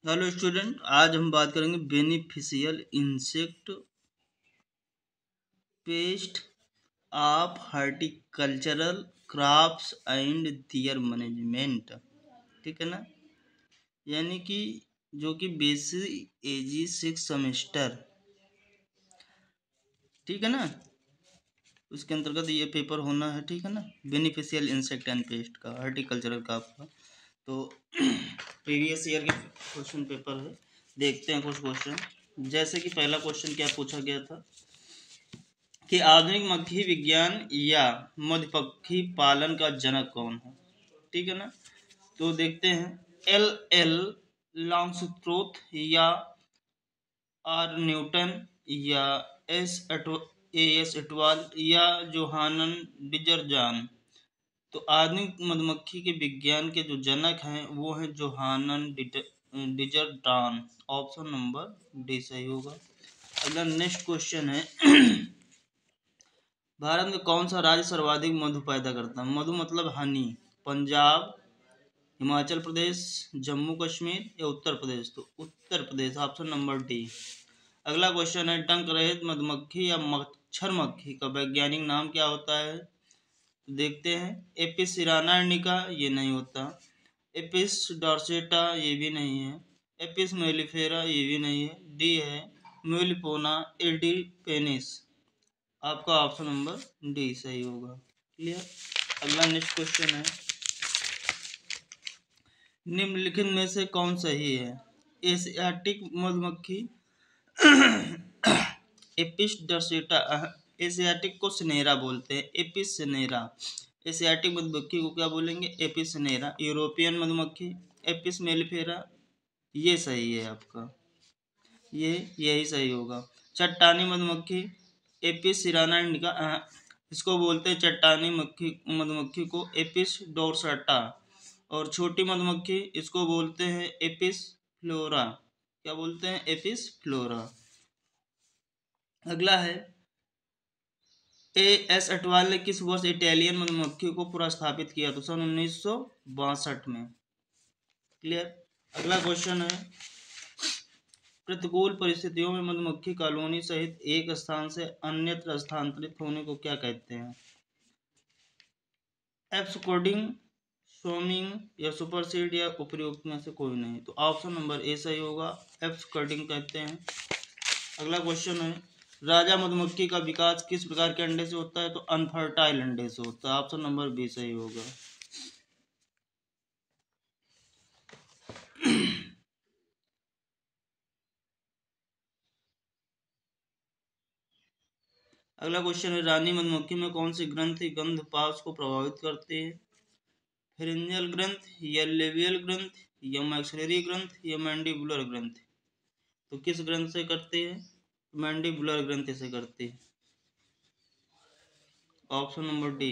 Hello student, आज हम बात करेंगे beneficial insect pest of horticultural crops and their management. ठीक है ना। यानी कि जो कि बेसिक एजी 6 सेमेस्टर, ठीक है ना, उसके अंतर्गत ये पेपर होना है। ठीक है ना। बेनिफिशियल इंसेक्ट एंड पेस्ट का हॉर्टिकल्चरल क्रॉप का तो प्रीवियस ईयर के क्वेश्चन पेपर है। देखते हैं कुछ क्वेश्चन। जैसे कि पहला क्वेश्चन क्या पूछा गया था कि आधुनिक मक्खी विज्ञान या मधुमक्खी पालन का जनक कौन है। ठीक है ना। तो देखते हैं, एल एल लॉन्गस्ट्रोथ या आर न्यूटन या एस एटवाल या जोहानन डिजरजान। तो आधुनिक मधुमक्खी के विज्ञान के जो जनक हैं वो हैं जोहानन डिजरडान। ऑप्शन नंबर डी सही होगा। अगला नेक्स्ट क्वेश्चन है भारत में कौन सा राज्य सर्वाधिक मधु पैदा करता है। मधु मतलब हनी। पंजाब, हिमाचल प्रदेश, जम्मू कश्मीर या उत्तर प्रदेश। तो Uttar Pradesh, option number D. अगला क्वेश्चन है डंक रहित मधुमक्खी या मच्छर मक्खी का वैज्ञानिक नाम क्या होता है। देखते हैं, एपिस सिराना इंडिका ये नहीं होता, एपिस डॉर्सेटा ये भी नहीं है, एपिस मेलिफेरा ये भी नहीं है, डी है म्यूलिपोना एडिपेनिस। आपका ऑप्शन नंबर डी सही होगा। क्लियर। अगला नेक्स्ट क्वेश्चन है, निम्नलिखित में से कौन सही है। एशियाटिक मधुमक्खी एपिस डॉर्सेटा, एशियाटिक को सनेरा बोलते हैं, एपिस सनेरा। एशियाटिक मधुमक्खी को क्या बोलेंगे, एपिस सनेरा। यूरोपियन मधुमक्खी एपिस मेलिफेरा, ये सही है आपका, यही सही होगा। चट्टानी मधुमक्खी एपिस सिराना इंडिका, इसको बोलते हैं चट्टानी मधुमक्खी को एपिस डोरसाटा। और छोटी मधुमक्खी इसको बोलते हैं एपिस फ्लोरा। क्या बोलते हैं, एपिस फ्लोरा। अगला है, ए एस अटवाल ने किस वर्ष इटालियन मधुमक्खी को पुनर्स्थापित किया तो सन 1962 में। क्लियर। अगला क्वेश्चन है, प्रतिकूल परिस्थितियों में मधुमक्खी कॉलोनी सहित एक स्थान से अन्यत्र स्थानांतरित होने को क्या कहते हैं। एब्सकॉर्डिंग, स्विमिंग या सुपरसीड या उपयुक्त में से कोई नहीं। तो ऑप्शन नंबर ए सही होगा, एब्सकॉर्डिंग कहते हैं। अगला क्वेश्चन है, राजा मधुमक्खी का विकास किस प्रकार के अंडे से होता है तो अनफर्टाइल अंडे से होता है। ऑप्शन नंबर बी सही होगा। अगला क्वेश्चन है, रानी मधुमक्खी में कौन सी ग्रंथि गंध पास को प्रभावित करती है। फेरिंजियल ग्रंथ या लेबियल ग्रंथ या मैक्सिलरी ग्रंथ या मैंडिबुलर ग्रंथ। तो किस ग्रंथ से करती है, मैंडिबुलर ग्रंथ से करती है। Option number D.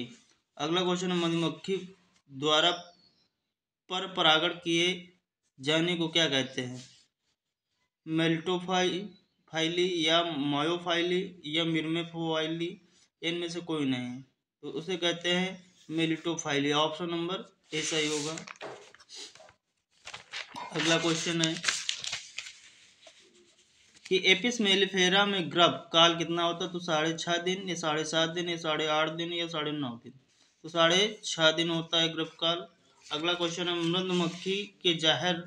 अगला क्वेश्चन है, मधुमक्खी द्वारा पर परागण किए जाने को क्या कहते हैं। मेल्टोफाइली या मायोफाइली या मिर्मेफोवाइली, इनमें से कोई नहीं। तो उसे कहते हैं मेलिटोफाइली। ऑप्शन नंबर ए सही होगा। अगला क्वेश्चन है कि एपिस मेलिफेरा में गर्भ काल कितना होता है तो 6.5 दिन या 7.5 दिन या 8.5 दिन या 9.5 दिन। तो 6.5 दिन होता है गर्भ काल। अगला क्वेश्चन है, मधुमक्खी के जहर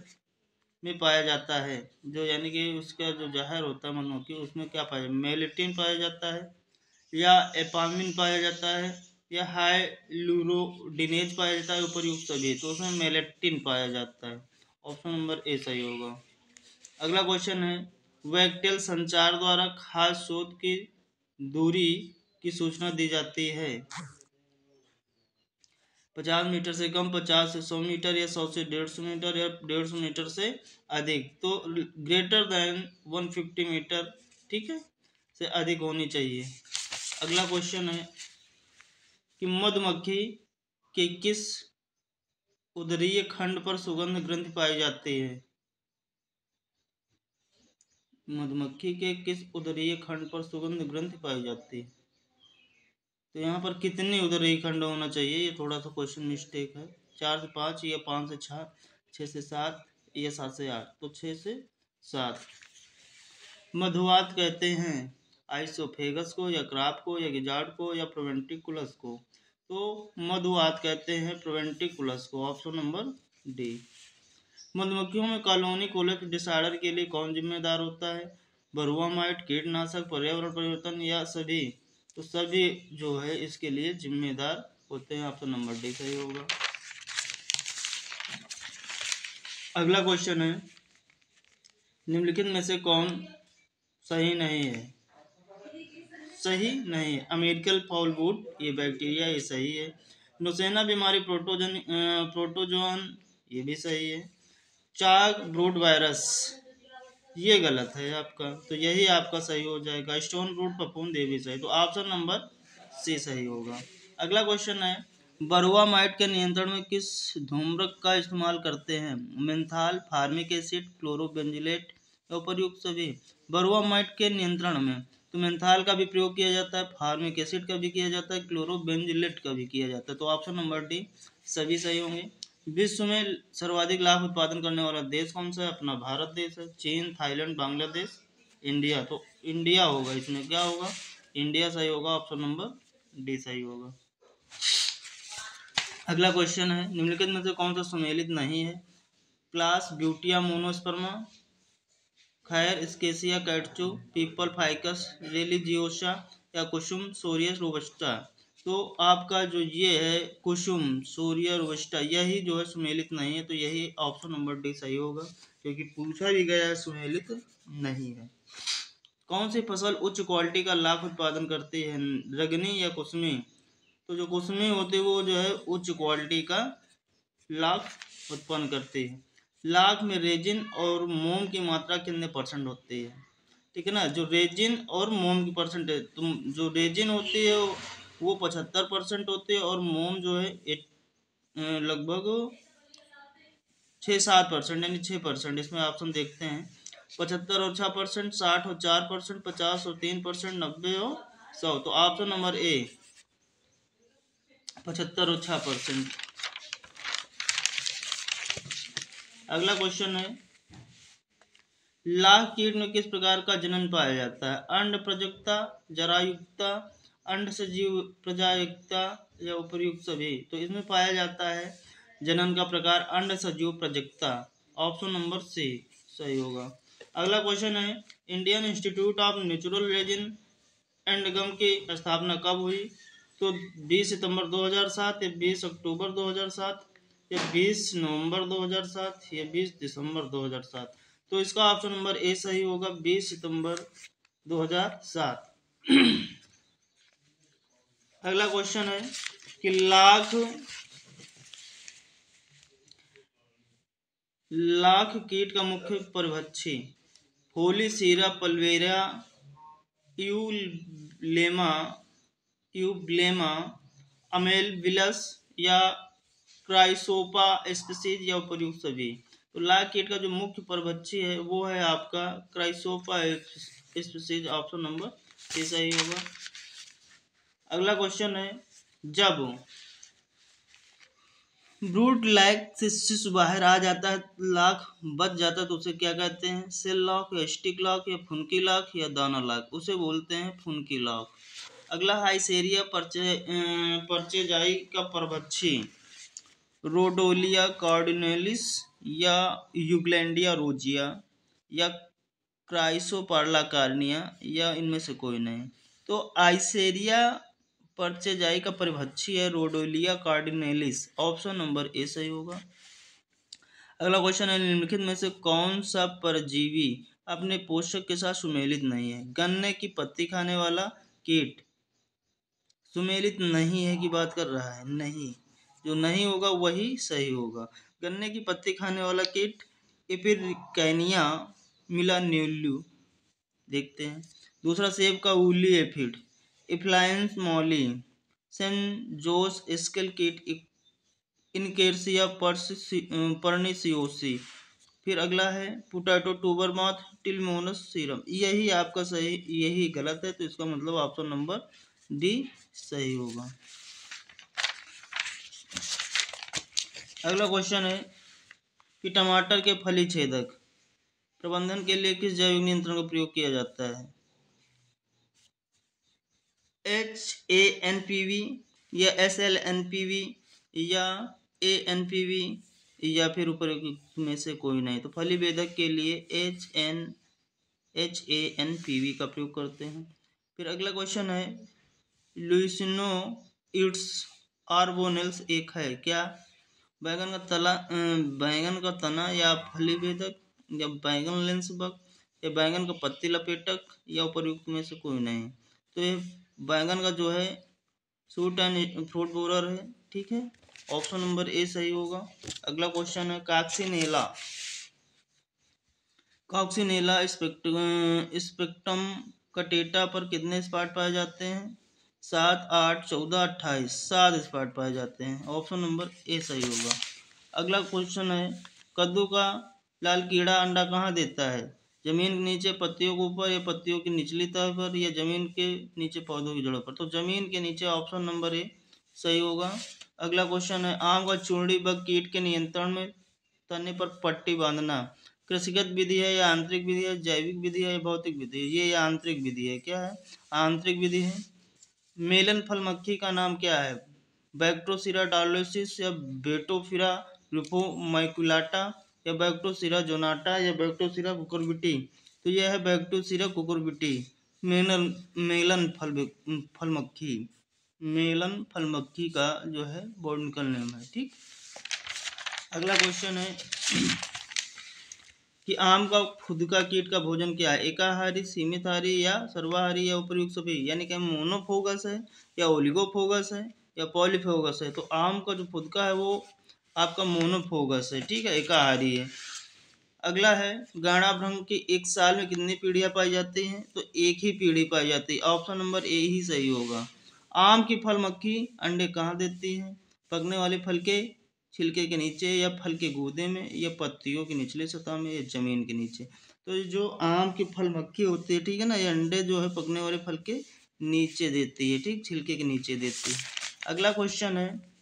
में पाया जाता है जो, यानी कि उसका जो जहर होता है मधुमक्खी, उसमें क्या पाया, मेलेटिन पाया जाता है या एपामिन पाया जाता है या हाइलुरोडिनेज पाया जाता है, उपयुक्त सभी। तो उसमें मेलेटिन पाया जाता है। ऑप्शन नंबर ए सही होगा। अगला क्वेश्चन है, वैक्टियल संचार द्वारा खास शोध की दूरी की सूचना दी जाती है। 50 मीटर से कम, 50 से 100 मीटर या 100 से 150 मीटर या 150 मीटर से अधिक। तो ग्रेटर देन 150 मीटर, ठीक है, से अधिक होनी चाहिए। अगला क्वेश्चन है कि मधुमक्खी के किस उदरीय खंड पर सुगंध ग्रंथि पाई जाती है। मधुमक्खी के किस उदरीय खंड पर सुगंध ग्रंथि पाई जाती है। तो यहाँ पर कितने उदरीय खंड होना चाहिए, ये थोड़ा सा क्वेश्चन मिस्टेक है। 4 से 5 या 5 से 6, 6 से 7 या 7 से 8, तो 6 से 7। मधुवात कहते हैं आइसोफेगस को या क्राफ को या गिजार्ड को या प्रोवेंट्रिकुलस को, तो मधुवात कहते हैं प्रोवेंट्रिकुलस को, ऑप्शन नंबर डी। मधुमक्खियों में कॉलोनी कोलेप्स डिसऑर्डर के लिए कौन जिम्मेदार होता है? बरुआ माइट, कीटनाशक, पर्यावरण परिवर्तन या सभी? तो सभी जो है इसके लिए जिम्मेदार होते हैं, ऑप्शन नंबर डी सही होगा। अगला क्वेश्चन है निम्नलिखित में से कौन सही नहीं है? सही नहीं है। अमेरिकन फाउल वुड ये बैक्टीरिया, ये सही है। नोसेना बीमारी प्रोटोजोन ये भी सही है। चाक ब्रूड वायरस ये गलत है आपका, तो यही आपका सही हो जाएगा। स्टोन ब्रूड फफूंद ये भी सही, तो ऑप्शन नंबर सी सही होगा। अगला क्वेश्चन है बरुआ माइट के नियंत्रण में किस धूम्रक का इस्तेमाल करते हैं? मेंथाल, फार्मिक एसिड, क्लोरोबेंजिलेट या उपर्युक्त सभी? बरुआ माइट के नियंत्रण में तो मेंथाल का भी प्रयोग किया जाता है, फार्मिक एसिड का भी किया जाता है, क्लोरोबेंजिलेट का भी किया जाता है, तो ऑप्शन नंबर डी सभी सही होंगे। विश्व में सर्वाधिक लाख उत्पादन करने वाला देश कौन सा है? अपना भारत देश है। चीन, थाईलैंड, बांग्लादेश, इंडिया, तो इंडिया होगा इसमें, क्या होगा? इंडिया सही होगा, ऑप्शन नंबर डी सही होगा। अगला क्वेश्चन है निम्नलिखित में से कौन सा सुमेलित नहीं है? क्लास ब्यूटिया मोनोस्पर्मा, खैर स्केसिया कैटचू, पीपल फाइकस रेलिजियोसा या कुसुम सोरियस रोबस्टा? तो आपका जो ये है कुसुम सोरिया रोबस्टा यही जो है सुमेलित नहीं है, तो यही ऑप्शन नंबर डी सही होगा, क्योंकि पूछा भी गया है सुमेलित नहीं है। कौन सी फसल उच्च क्वालिटी का लाख उत्पादन करती है? रगनी या कुसमी? तो जो कुसमी होती है वो जो है उच्च क्वालिटी का लाख उत्पन्न करती है। लाख में रेजिन और मोम की मात्रा कितने % होती है? ठीक है ना, जो रेजिन और मोम की परसेंटेज, तो जो रेजिन होती है वो 75% होती है और मोम जो है लगभग 6-7% यानी 6%। इसमें ऑप्शन देखते हैं 75 और 6%, 60 और 4%, 50 और 3%, 90 और 100, तो ऑप्शन नंबर ए 75 और 6%। अगला क्वेश्चन है लाख कीट में किस प्रकार का जनन पाया जाता है? अंड प्रजक्ता, जरायुक्ता, अंड सजीव प्रजायुक्ता या उपर्युक्त सभी? तो इसमें पाया जाता है जनन का प्रकार अंड सजीव प्रजक्ता, ऑप्शन नंबर सी सही होगा। अगला क्वेश्चन है Indian Institute of Natural Resin and Gum की स्थापना कब हुई? तो 20 सितंबर 2007 या 20 अक्टूबर 2007 या 20 नवंबर 2007 या 20 दिसंबर 2007? तो इसका ऑप्शन नंबर ए सही होगा, 20 सितंबर 2007। अगला क्वेश्चन है कि लाख कीट का मुख्य परभक्षी फोलिसीरा पल्वेरा, यूब्लेमा, अमेलविलस या क्राइसोपा स्पीसीज या उपर्युक्त सभी? तो लाख कीट का जो मुख्य परभक्षी है वो है आपका chrysopa species, option number A सही होगा। अगला क्वेश्चन है जब ब्रूड लैक से शिशु बाहर आ जाता है, लाख बच जाता है, तो उसे क्या कहते हैं? सेल लॉक या स्टिक लॉक या फुनकी लॉक या दाना लॉक? उसे बोलते हैं फुनकी लॉक। अगला हाइसेरिया परचेजाई का परभक्षी रोडोलिया कार्डिनेलिस या यूग्लैंडिया रोजिया या क्राइसोपार्ला कार्निया या इनमें से कोई नहीं? तो आइसेरिया परचेजाई का परिभक्षी है रोडोलिया कार्डिनेलिस, ऑप्शन नंबर ए सही होगा। अगला क्वेश्चन है निम्नलिखित में से कौन सा परजीवी अपने पोषक के साथ सुमेलित नहीं है? गन्ने की पत्ती खाने वाला कीट सुमेलित नहीं है की बात कर रहा है, नहीं, जो नहीं होगा वही सही होगा। गन्ने की पत्ती खाने वाला कीट एपिरिकैनिया मिलान्यूल्यू, देखते हैं। दूसरा सेब का ऊली एफिड, इफ्लाइंस मॉली, सेंट जोस स्केल कीट, इनकेर्सिया पर्निसियोसी। फिर अगला है पोटैटो ट्यूबर मॉथ, टिलमोनस सीरम। यही आपका सही, यही गलत है, तो इसका मतलब ऑप्शन नंबर डी सही होगा। अगला क्वेश्चन है कि टमाटर के फली छेदक प्रबंधन के लिए किस जैविक नियंत्रण का प्रयोग किया जाता है? HANPV या SLNPV या ANPV या फिर उपयुक्त में से कोई नहीं। तो फली भेदक के लिए HANPV का प्रयोग करते हैं। फिर अगला क्वेश्चन है लुइसिनो इट्स आर्बोनेल्स एक है क्या? बैंगन का तना या फली भेदक या बैंगन लेंस बग या बैंगन का पत्ती लपेटक या उपयुक्त में से कोई नहीं। तो ये बैंगन का जो है सूट एंड फ्रूट बोरर है, ठीक है, ऑप्शन नंबर ए सही होगा। अगला क्वेश्चन है कॉक्सिनेला स्पेक्ट्रम कटेटा पर कितने स्पॉट पाए जाते हैं? 7, 8, 14, 28 7 स्पॉट पाए जाते हैं, ऑप्शन नंबर ए सही होगा। अगला क्वेश्चन है कद्दू का लाल कीड़ा अंडा कहाँ देता है? जमीन के नीचे, पत्तियों के ऊपर या पत्तियों की निचली तह पर या जमीन के नीचे पौधों की जड़ों पर? तो जमीन के नीचे, ऑप्शन नंबर ए सही होगा। अगला क्वेश्चन है आम का चूंडी बग कीट के नियंत्रण में तने पर पट्टी बांधना कृषिगत विधि है या आंतरिक विधि है, जैविक विधि है या भौतिक विधि है? ये आंतरिक विधि है। क्या है? आंतरिक विधि है। मेलन फल मक्खी का नाम क्या है? बैक्ट्रोसिरा डालोसिस या बेटोफिरा रुफोमैकुलाटा या बैक्ट्रोसिरा जोनाटा या बैक्ट्रोसिरा कुकुरबिटी? तो यह है बैक्ट्रोसिरा कुकुरबिटी। मेलन फल मक्खी का जो है बॉटनिकल नेम है, ठीक। अगला क्वेश्चन है कि आम का खुद का कीट का भोजन क्या है? एकाहारी, सीमित हारी या सर्वाहारी या उपयुक्त सभी? यानी कि मोनोफोगस है या ओलिगोफोगस है या पॉलीफोगस है? तो आम का जो खुद का है वो आपका मोनोफोगस है, ठीक है, एकाहारी है। अगला है गाढ़ा भ्रंग की एक साल में कितनी पीढ़ियां पाई जाती हैं? तो एक ही पीढ़ी पाई जाती है, ऑप्शन नंबर ए ही सही होगा। आम की फल मक्खी अंडे कहाँ देती है? पकने वाले फल के छिलके के नीचे या फल के गूदे में या पत्तियों की निचली सतह में या जमीन के नीचे? तो जो आम की फल मक्खी होती है, ठीक है ना, ये अंडे जो है पकने वाले फल के नीचे देती है, ठीक, छिलके के नीचे देती है। अगला क्वेश्चन है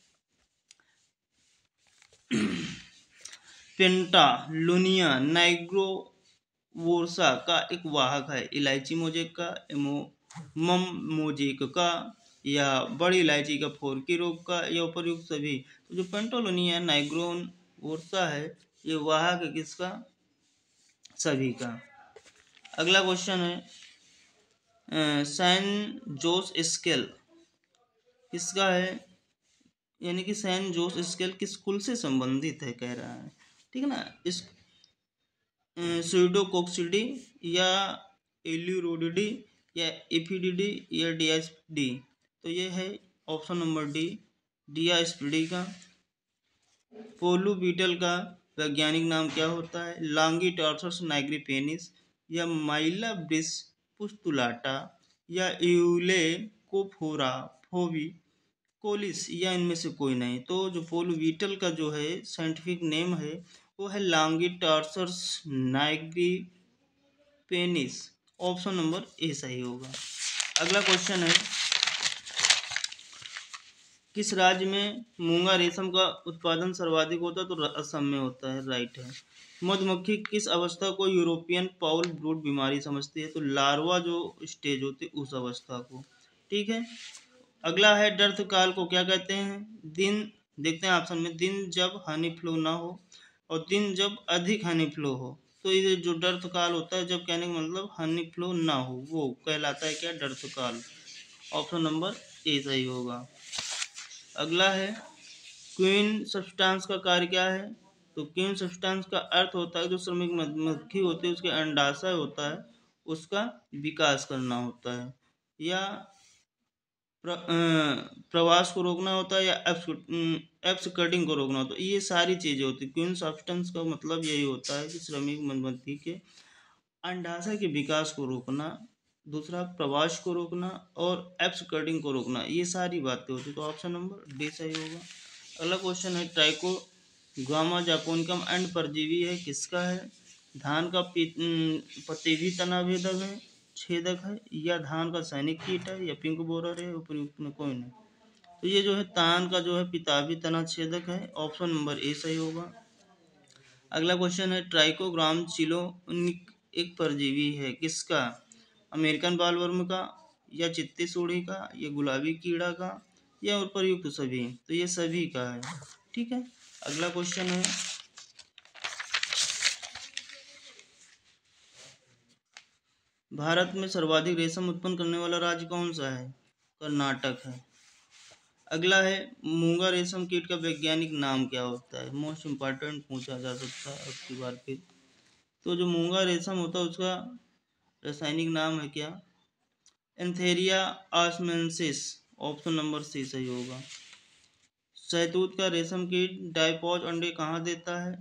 पेंटालुनिया नाइग्रोवोर्सा का एक वाहक है, इलायची मोजेक का, मम मोजेक का या बड़ी इलायची का फोरकी रोग का या उपयुक्त सभी? तो जो पेंटालुनिया नाइग्रोवोर्सा है ये वाहक है किसका? सभी का। अगला क्वेश्चन है सैन जोस स्केल किसका है? यानी कि सैन जोस स्केल किस कुल से संबंधित है कह रहा है, ठीक है ना। इस स्यूडोकोक्सिडी या एल्यूरोडिडी या एफिडिडी या डियास्पिडी? तो ये है ऑप्शन नंबर डी, डियास्पिडी का। पोलू बीटल का वैज्ञानिक नाम क्या होता है? लॉन्गिटॉर्सस नाइग्रिपेनिस या माइला ब्रिस पुस्तुलाटा या यूलेकोफोरा फोवी कोलिस या इनमें से कोई नहीं? तो जो पोलू बीटल का जो है साइंटिफिक नेम है वो है लॉन्गिटॉर्सस नाइग्रिपेनिस, ऑप्शन नंबर ए सही होगा। अगला क्वेश्चन है किस राज्य में मूंगा रेशम का उत्पादन सर्वाधिक होता है? तो असम में होता है, राइट है। मधुमक्खी किस अवस्था को यूरोपियन फाउल ब्रूड बीमारी समझती है? तो लार्वा जो स्टेज होती है उस अवस्था को, ठीक है। अगला है डर्थ काल को क्या कहते हैं? दिन, देखते हैं ऑप्शन में, दिन जब हनी फ्लो ना हो और दिन जब अधिक हनी फ्लो हो। तो ये जो डर्थ काल होता है, जब कहने का मतलब हनी फ्लो ना हो, वो कहलाता है क्या? डर्थ काल, ऑप्शन नंबर ए सही होगा। अगला है क्वीन सब्सटेंस का कार्य क्या है? तो क्वीन सब्सटेंस का अर्थ होता है जो श्रमिक मधुमक्खी होती है उसके अंडाशय होता है उसका विकास करना होता है, या प्रवास को रोकना होता है, या एप्स कटिंग को रोकना होता है। ये सारी चीजें होती है। क्वीन सब्सटेंस का मतलब यही होता है कि श्रमिक मधुमक्खी के अंडाशय के विकास को रोकना, दूसरा प्रवास को रोकना और एप्स कटिंग को रोकना, ये सारी बातें होती। तो ऑप्शन नंबर डी सही होगा। अगला क्वेश्चन है ट्राइकोग्रामा जापोनिकम एंड परजीवी है किसका है? धान का पत्ती तना भेदक है, छेदक है, या धान का सैनिक कीट है, या पिंक बोरर है, उपयुक्त में कोई नहीं? तो ये जो है तान का जो है पितावी तना छेदक है, ऑप्शन नंबर ए सही होगा। अगला क्वेश्चन है ट्राइकोग्राम चिलो एक परजीवी है, किसका? अमेरिकन बालवर्म का, या चित्ती सूढ़ी का, या गुलाबी कीड़ा का, या उपर्युक्त सभी? तो ये सभी का है, ठीक है। अगला क्वेश्चन है भारत में सर्वाधिक रेशम उत्पन्न करने वाला राज्य कौन सा है? कर्नाटक है। अगला है मूंगा रेशम कीट का वैज्ञानिक नाम क्या होता है? मोस्ट इम्पॉर्टेंट पूछा जा सकता है अब की बार फिर। तो जो मूंगा रेशम होता है उसका रासायनिक नाम है क्या? एंथेरिया आस्मेंसिस, ऑप्शन नंबर सी सही होगा। शहतूत का रेशम कीट डायपॉज अंडे कहाँ देता है?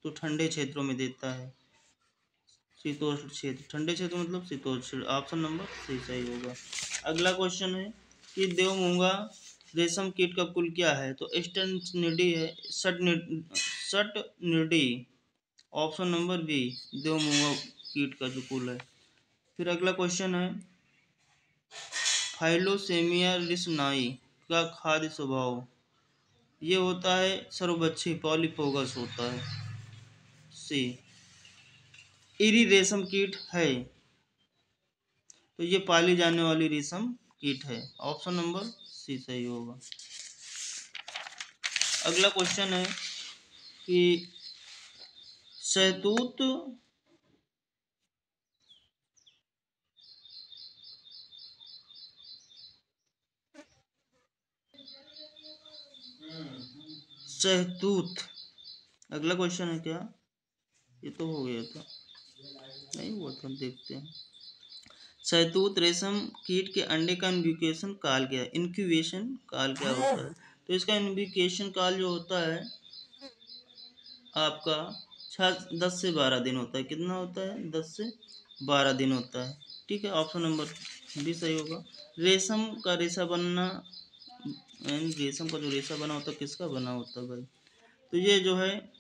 तो ठंडे क्षेत्रों में देता है, शीतोष्ण क्षेत्र। ठंडे क्षेत्र मतलब शीतोष्ण, ऑप्शन नंबर सी सही होगा। अगला क्वेश्चन है कि देव मूंगा रेशम कीट का कुल क्या है? तो स्टनिडी है, सटनिडी, ऑप्शन नंबर बी देव मूंगा कीट का जो कुल है। फिर अगला क्वेश्चन है फाइलोसेमिया रिसनाई का खाद्य स्वभाव, ये होता है सर्वभक्षी, पॉलीफोगस होता है। सी इरी रेशम कीट है, तो ये पाली जाने वाली रेशम कीट है, ऑप्शन नंबर सी सही होगा। अगला क्वेश्चन है कि शहतूत अगला क्वेश्चन है क्या? ये तो हो गया था, नहीं हुआ था, देखते हैं। शहतूत रेशम कीट के अंडे का इनक्यूबेशन काल क्या है? इनक्यूबेशन काल क्या होता है? तो इसका इनक्यूबेशन काल जो होता है आपका 10 से 12 दिन होता है। कितना होता है? 10 से 12 दिन होता है, ठीक है। ऑप्शन नंबर भी सही होगा। रेशम का रेशा बनना, रेशम का जो रेशा बना होता है किसका बना होता है भाई? तो ये जो है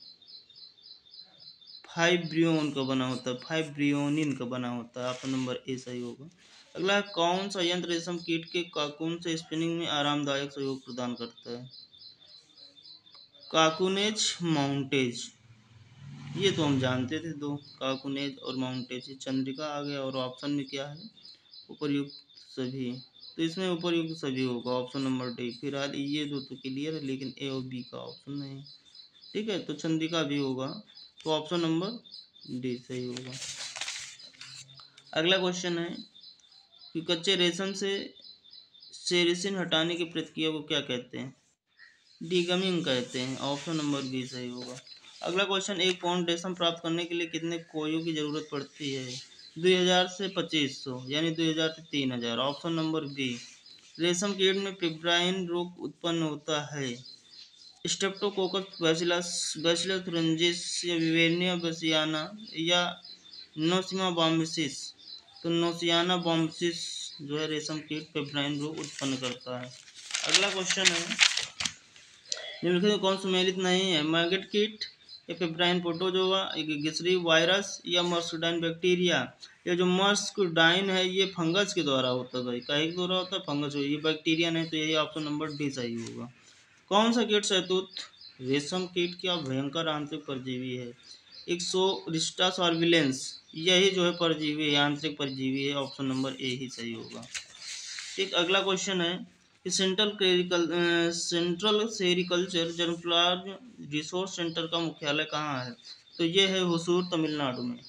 फाइब्रियोन का बना होता है, फाइब्रियोनिन का बना होता है, ऑप्शन नंबर ए सही होगा। अगला कौन सा यंत्र रेशम कीट के काकून से स्पिनिंग में आरामदायक सहयोग प्रदान करता है? काकुनेज, माउंटेज, ये तो हम जानते थे दो, काकुनेज और माउंटेज। चंद्रिका आ गया, और ऑप्शन में क्या है? उपर्युक्त सभी, तो इसमें उपर्युक्त सभी होगा, ऑप्शन नंबर डी। फिलहाल ये दो तो क्लियर है, लेकिन ए और बी का ऑप्शन नहीं, ठीक है। तो चंद्रिका भी होगा, तो ऑप्शन नंबर डी सही होगा। अगला क्वेश्चन है कि कच्चे रेशम से सेरिसिन हटाने की प्रक्रिया को क्या कहते हैं? डीगमिंग कहते हैं, ऑप्शन नंबर बी सही होगा। अगला क्वेश्चन, एक पाउंड रेशम प्राप्त करने के लिए कितने कोयों की जरूरत पड़ती है? 2000 से 2500, यानी 2000 से 3000, ऑप्शन नंबर बी। रेशम कीट में पिपराइन रोग उत्पन्न होता है, स्ट्रेप्टोकोकस बैसिलस, बैसिलस thuringiensis या विवेरिया बेसियाना, या नोसिमा बॉम्बिसिस। तो नोसियाना बॉम्बिसिस जो है रेशम कीट पिपराइन रोग उत्पन्न करता है। अगला क्वेश्चन है निम्नलिखित में कौन सुमेलित नहीं है? मैगट कीट, या पिपराइन प्रोटोजोआ, गिसरी वायरस, या मर्सडाइन बैक्टीरिया। ये जो मर्सडाइन है ये फंगस के द्वारा होता है भाई, काहे के द्वारा होता है? फंगस, ये बैक्टीरिया नहीं, तो यही ऑप्शन नंबर डी सही होगा। कौन सा कीट शहतूत रेशम कीट का भयंकर आंतरिक परजीवी है? इक्सोरिस्टा सर्विलेंस, यही जो है परजीवी, आंतरिक परजीवी है, ऑप्शन नंबर ए ही सही होगा। एक अगला क्वेश्चन है कि सेंट्रल सेरिकल्चर जनफ्लावर रिसोर्स सेंटर का मुख्यालय कहाँ है? तो ये है हुसूर, तमिलनाडु में।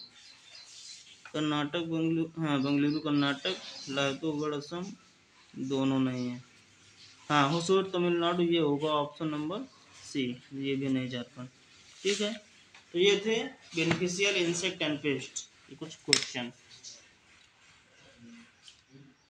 कर्नाटक, बेंगलुरु, हाँ बेंगलुरु कर्नाटक, लातूरगढ़ असम, दोनों नहीं है। हाँ हुसूर तमिलनाडु, ये होगा ऑप्शन नंबर सी, ये भी नहीं झारखंड, ठीक है। तो ये थे बेनिफिशियल इंसेक्ट एंड पेस्ट, ये कुछ क्वेश्चन।